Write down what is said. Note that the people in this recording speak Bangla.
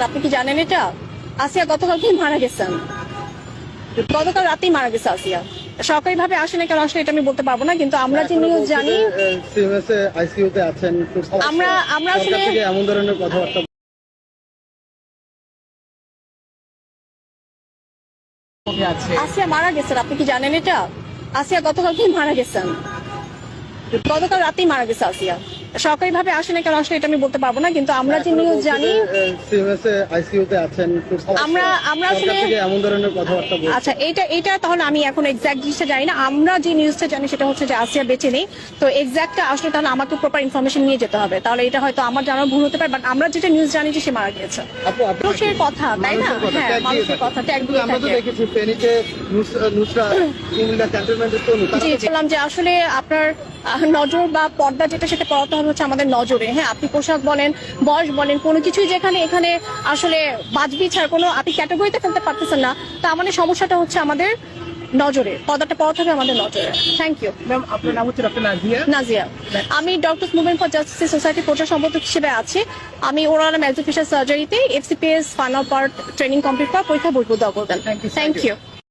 গেছেন, আপনি কি জানেন এটা? আসিয়া গতকালকে মারা গেছেন, গতকাল রাতেই মারা গেছে আসিয়া। সরকারি ভাবে আসে না কেন আসলে এটা আমি বলতে পারবো না, কিন্তু আমরা যে নিউজ জানি আইসিইউতে আছেন, আমরা আসলে এমন ধরনের কথাবার্তা আসিয়া মারা গেছেন, আপনি কি জানেন এটা? আসিয়া গতকালকে মারা গেছেন, গতকাল রাতেই মারা গেছে আসিয়া। সরকারি ভাবে আসে না কেন আসলে এটা আমি বলতে পারবো না, কিন্তু আমরা যে নিউজ জানি আইসিইউতে আছেন, আমরা আসলে এমন ধরনের কথাবার্তা আচ্ছা, এটা তাহলে আমি এখন এক্সাক্ট জিনিসটা জানি না। আমরা যে নিউজটা জানি সেটা হচ্ছে যে আসিয়া বেঁচে নেই। তো এক্সাক্টটা আসলে তাহলে আমাকে প্রপার ইনফরমেশন নিয়ে যেতে হবে, তাহলে এটা হয়তো আমার জানার ভুল হতে পারে, বাট আমরা যেটা নিউজ জানি যে সে মারা গিয়েছে। মানুষের কথা, তাই না? হ্যাঁ, মানুষের কথা ট্যাগ দিয়ে আমরা তো থাকে। দেখেছি ফেনীতে নুসরা কুমিল্লা ক্যান্টনমেন্টের তনু জি, বললাম যে আসলে আপনার নজর বা পর্দা যেটা সেটা পড়াতে হবে হচ্ছে আমাদের নজরে। হ্যাঁ, আপনি পোশাক বলেন, বয়স বলেন, কোনো কিছুই যেখানে এখানে আসলে বাজবি ছাড়া কোনো আপনি ক্যাটাগরিতে ফেলতে পারতেছেন না, তা মানে সমস্যাটা হচ্ছে আমাদের নজরে, পর্দাটা পড়াতে হবে আমাদের নজরে। Thank you. ম্যাম, আপনার নাম হচ্ছে ডক্টর নাজিয়া? নাজিয়া, আমি doctors movement for justice society প্রচার সম্পাদক হিসেবে আছি। আমি ওরাল ম্যালফিশার সার্জারিতে FCPS final part training complete করার পরীক্ষা বৈধ করবেন। Thank you.